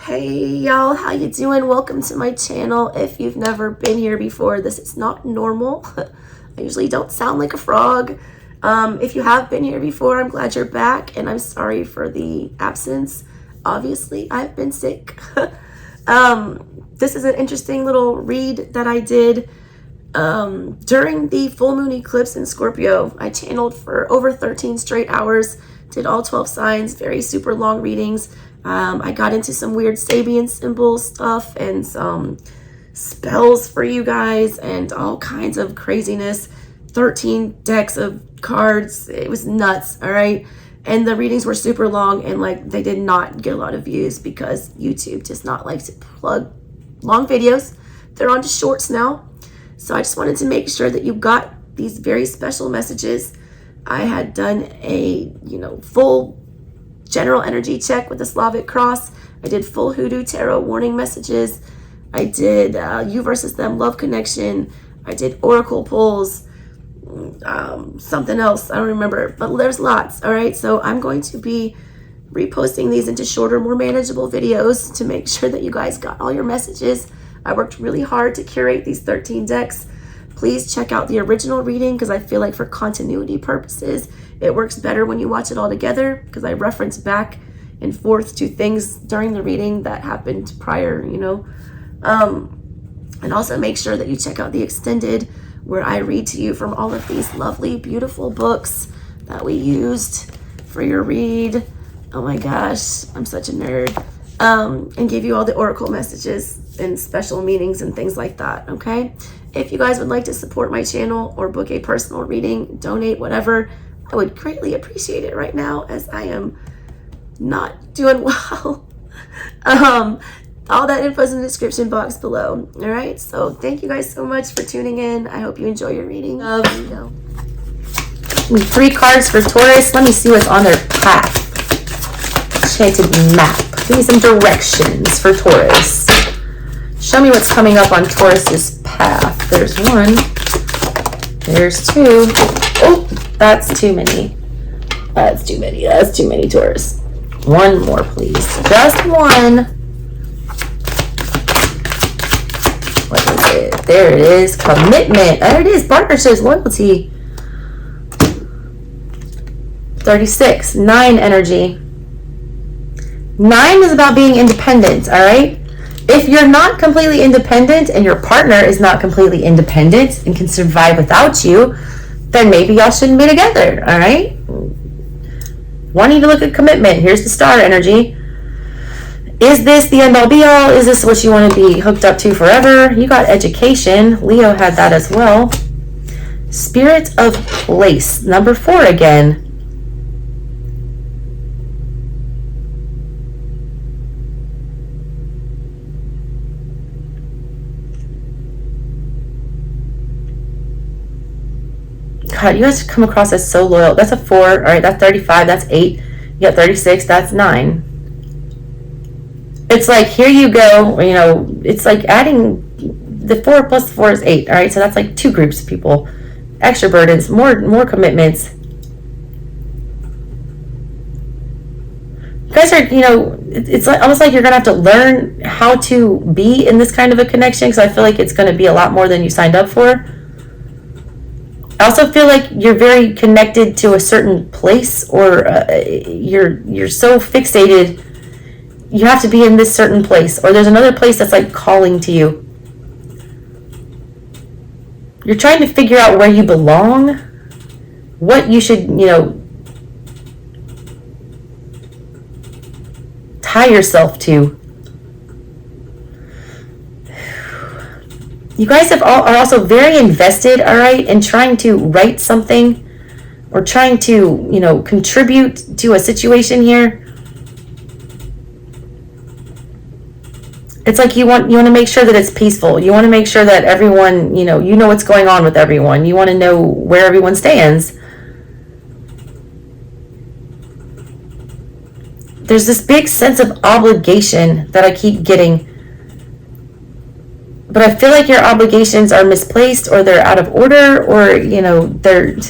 Hey y'all, how you doing? Welcome to my channel. If you've never been here before, this is not normal. I usually don't sound like a frog. If you have been here before, I'm glad you're back, and I'm sorry for the absence. Obviously, I've been sick. This is an interesting little read that I did during the full moon eclipse in Scorpio. I channeled for over 13 straight hours, did all 12 signs, very super long readings. I got into some weird Sabian symbol stuff and some spells for you guys and all kinds of craziness. 13 decks of cards. It was nuts, all right? And the readings were super long, and like they did not get a lot of views because YouTube does not like to plug long videos. They're on to shorts now. So I just wanted to make sure that you got these very special messages. I had done a, full general energy check with the Slavic cross. I did full Hoodoo Tarot warning messages. I did you versus them love connection. I did oracle pulls, something else, I don't remember, but there's lots. All right, so I'm going to be reposting these into shorter, more manageable videos to make sure that you guys got all your messages. I worked really hard to curate these 13 decks. Please check out the original reading because I feel like for continuity purposes, it works better when you watch it all together because I reference back and forth to things during the reading that happened prior, And also make sure that you check out the extended where I read to you from all of these lovely, beautiful books that we used for your read. Oh my gosh, I'm such a nerd. And give you all the oracle messages and special meanings and things like that, okay? If you guys would like to support my channel or book a personal reading, donate, whatever, I would greatly appreciate it right now as I am not doing well. All that info is in the description box below. All right, so thank you guys so much for tuning in. I hope you enjoy your reading. Here we go. 3 cards for Taurus. Let me see what's on their path. Enchanted Map. Give me some directions for Taurus. Show me what's coming up on Taurus's path. There's 1. There's 2. Oh, that's too many. That's too many. That's too many, Taurus. 1 more, please. Just 1. What is it? There it is. Commitment. There it is. Partnerships. Loyalty. 36. 9 energy. 9 is about being independent, all right? If you're not completely independent and your partner is not completely independent and can survive without you, then maybe y'all shouldn't be together, all right? Wanting to look at commitment. Here's the star energy. Is this the end all be all? Is this what you want to be hooked up to forever? You got education. Leo had that as well. Spirit of place. Number 4 again. God, you guys come across as so loyal. That's a 4. All right, that's 35. That's 8. You got 36. That's 9. It's like, here you go. It's like adding the 4 plus 4 is 8. All right, so that's like 2 groups of people. Extra burdens, more commitments. You guys are, it's like, almost like you're going to have to learn how to be in this kind of a connection because I feel like it's going to be a lot more than you signed up for. I also feel like you're very connected to a certain place, or you're so fixated. You have to be in this certain place, or there's another place that's like calling to you. You're trying to figure out where you belong, what you should, tie yourself to. You guys are also very invested, all right, in trying to write something or trying to, contribute to a situation here. It's like you want to make sure that it's peaceful. You want to make sure that everyone, you know what's going on with everyone. You want to know where everyone stands. There's this big sense of obligation that I keep getting. But I feel like your obligations are misplaced, or they're out of order, or, they need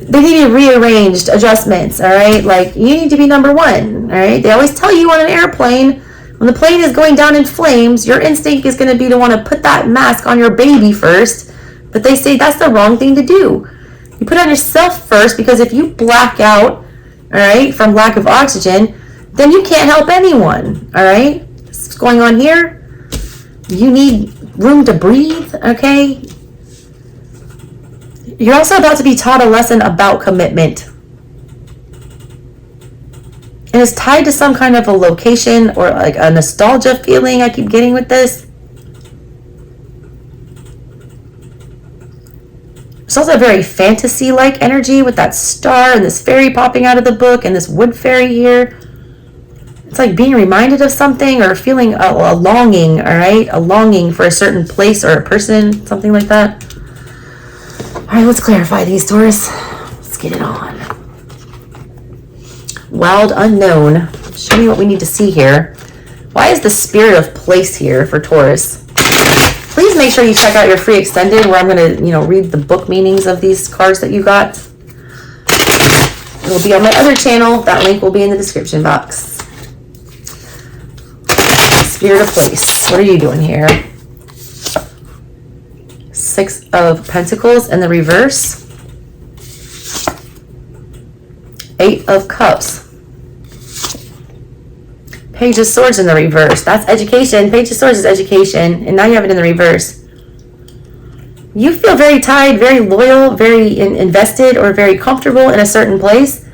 to be rearranged, adjustments, all right? Like, you need to be number 1, all right? They always tell you on an airplane When the plane is going down in flames, your instinct is going to be to want to put that mask on your baby first. But they say that's the wrong thing to do. You put on yourself first, because if you black out, all right, from lack of oxygen, then you can't help anyone, all right? What's going on here? You need room to breathe, okay? You're also about to be taught a lesson about commitment. And it's tied to some kind of a location or like a nostalgia feeling I keep getting with this. It's also a very fantasy-like energy with that star and this fairy popping out of the book and this wood fairy here. It's like being reminded of something or feeling a longing, all right? A longing for a certain place or a person, something like that. All right, let's clarify these, Taurus. Let's get it on. Wild Unknown. Show me what we need to see here. Why is the Spirit of Place here for Taurus? Please make sure you check out your free extended where I'm going to, read the book meanings of these cards that you got. It will be on my other channel. That link will be in the description box. Spirit of Place. What are you doing here? Six of Pentacles in the reverse. Eight of Cups. Page of Swords in the reverse. That's education. Page of Swords is education. And now you have it in the reverse. You feel very tied, very loyal, very invested, or very comfortable in a certain place.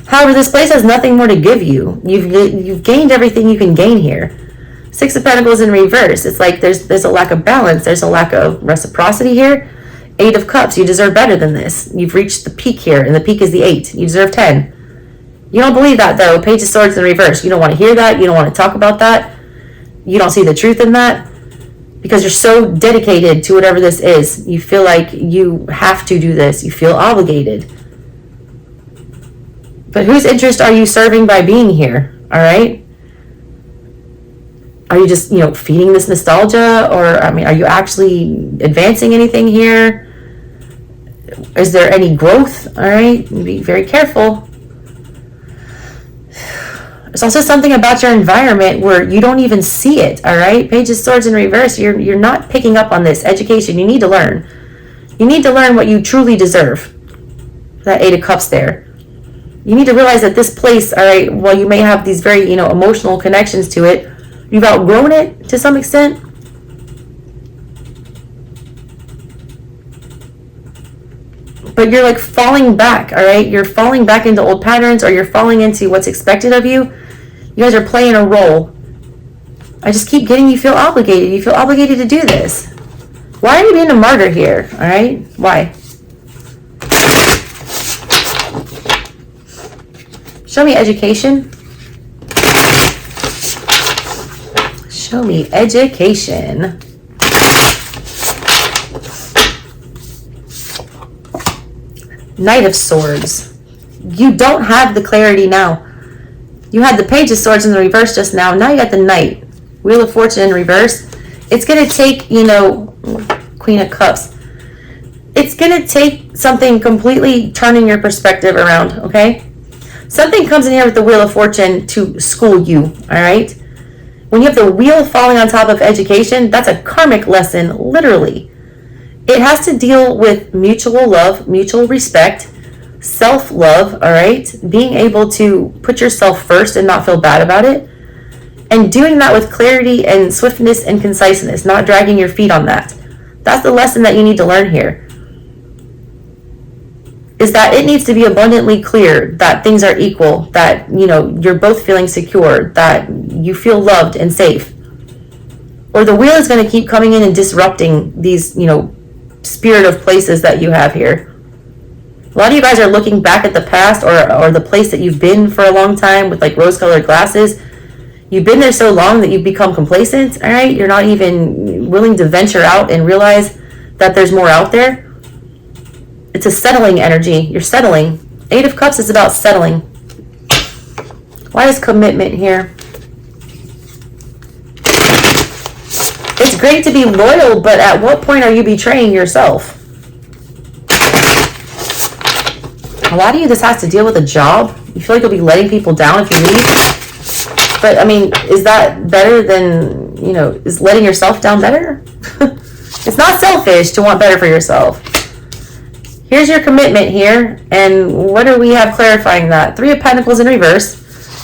However, this place has nothing more to give you. You've gained everything you can gain here. Six of Pentacles in reverse. It's like there's a lack of balance. There's a lack of reciprocity here. Eight of Cups. You deserve better than this. You've reached the peak here, and the peak is the 8. You deserve 10. You don't believe that, though. Page of Swords in reverse. You don't want to hear that. You don't want to talk about that. You don't see the truth in that because you're so dedicated to whatever this is. You feel like you have to do this. You feel obligated. But whose interest are you serving by being here? All right? Are you just, feeding this nostalgia? Or, are you actually advancing anything here? Is there any growth? All right? Be very careful. There's also something about your environment where you don't even see it, all right? Page of Swords in reverse, you're not picking up on this. Education, you need to learn. You need to learn what you truly deserve. That Eight of Cups there. You need to realize that this place, all right, while you may have these very, emotional connections to it, you've outgrown it to some extent. But you're like falling back, all right? You're falling back into old patterns, or you're falling into what's expected of you. You guys are playing a role. I just keep getting you feel obligated. You feel obligated to do this. Why are you being a martyr here, all right? Why? Show me education. Show me education. Knight of Swords. You don't have the clarity now. You had the Page of Swords in the reverse just now. Now you got the Knight. Wheel of Fortune in reverse. It's going to take, Queen of Cups. It's going to take something completely turning your perspective around, okay? Something comes in here with the Wheel of Fortune to school you, all right? When you have the wheel falling on top of education, that's a karmic lesson, literally. It has to deal with mutual love, mutual respect, self-love, all right? Being able to put yourself first and not feel bad about it. And doing that with clarity and swiftness and conciseness, not dragging your feet on that. That's the lesson that you need to learn here. Is that it needs to be abundantly clear that things are equal, that, you're both feeling secure, that you feel loved and safe. Or the wheel is going to keep coming in and disrupting these, spirit of places that you have here. A lot of you guys are looking back at the past or the place that you've been for a long time with like rose-colored glasses. You've been there so long that you've become complacent, all right? You're not even willing to venture out and realize that there's more out there. It's a settling energy. You're settling. Eight of Cups is about settling. Why is commitment here? It's great to be loyal, but at what point are you betraying yourself? A lot of you, this has to deal with a job. You feel like you'll be letting people down if you leave. But I mean, is that better than, you know, is letting yourself down better? It's not selfish to want better for yourself. Here's your commitment here. And what do we have clarifying that? 3 of Pentacles in reverse.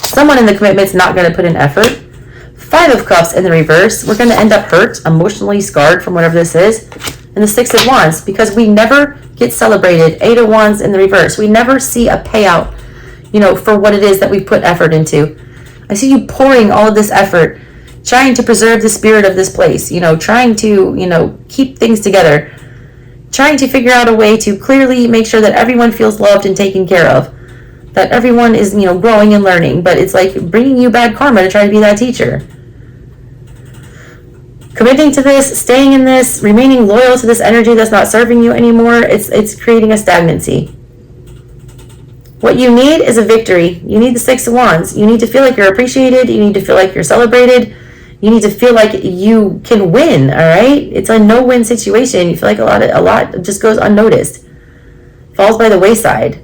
Someone in the commitment's not going to put in effort. 5 of Cups in the reverse. We're going to end up hurt, emotionally scarred from whatever this is. And the 6 of Wands, because we never get celebrated. 8 of Wands in the reverse. We never see a payout, you know, for what it is that we put effort into. I see you pouring all of this effort, trying to preserve the spirit of this place, you know, trying to, you know, keep things together, trying to figure out a way to clearly make sure that everyone feels loved and taken care of, that everyone is, you know, growing and learning. But it's like bringing you bad karma to try to be that teacher. Committing to this, staying in this, remaining loyal to this energy that's not serving you anymore, it's creating a stagnancy. What you need is a victory. You need the 6 of Wands. You need to feel like you're appreciated. You need to feel like you're celebrated. You need to feel like you can win, all right? It's a no-win situation. You feel like a lot just goes unnoticed, falls by the wayside.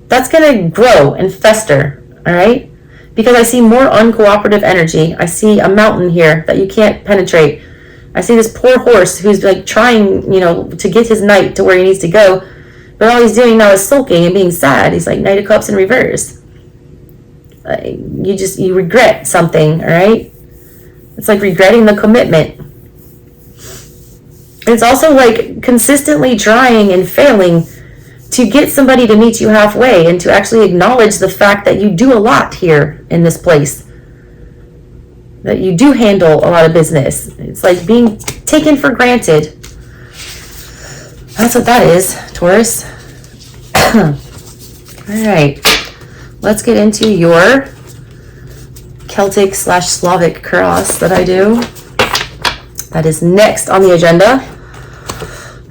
That's going to grow and fester, all right? Because I see more uncooperative energy. I see a mountain here that you can't penetrate. I see this poor horse who's like trying, you know, to get his knight to where he needs to go. But all he's doing now is sulking and being sad. He's like Knight of Cups in reverse. You regret something, all right? It's like regretting the commitment. It's also like consistently trying and failing to get somebody to meet you halfway and to actually acknowledge the fact that you do a lot here in this place. That you do handle a lot of business. It's like being taken for granted. That's what that is, Taurus. All right. Let's get into your Celtic/Slavic cross that I do. That is next on the agenda.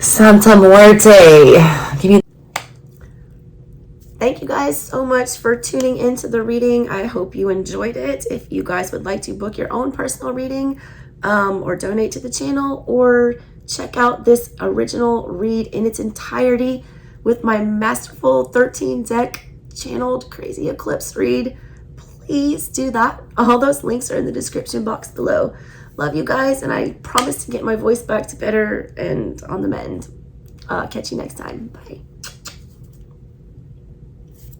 Santa Muerte. Give me. Thank you guys so much for tuning into the reading. I hope you enjoyed it. If you guys would like to book your own personal reading or donate to the channel or check out this original read in its entirety with my masterful 13 deck channeled crazy eclipse read, please do that. All those links are in the description box below. Love you guys, and I promise to get my voice back to better and on the mend. Catch you next time. Bye.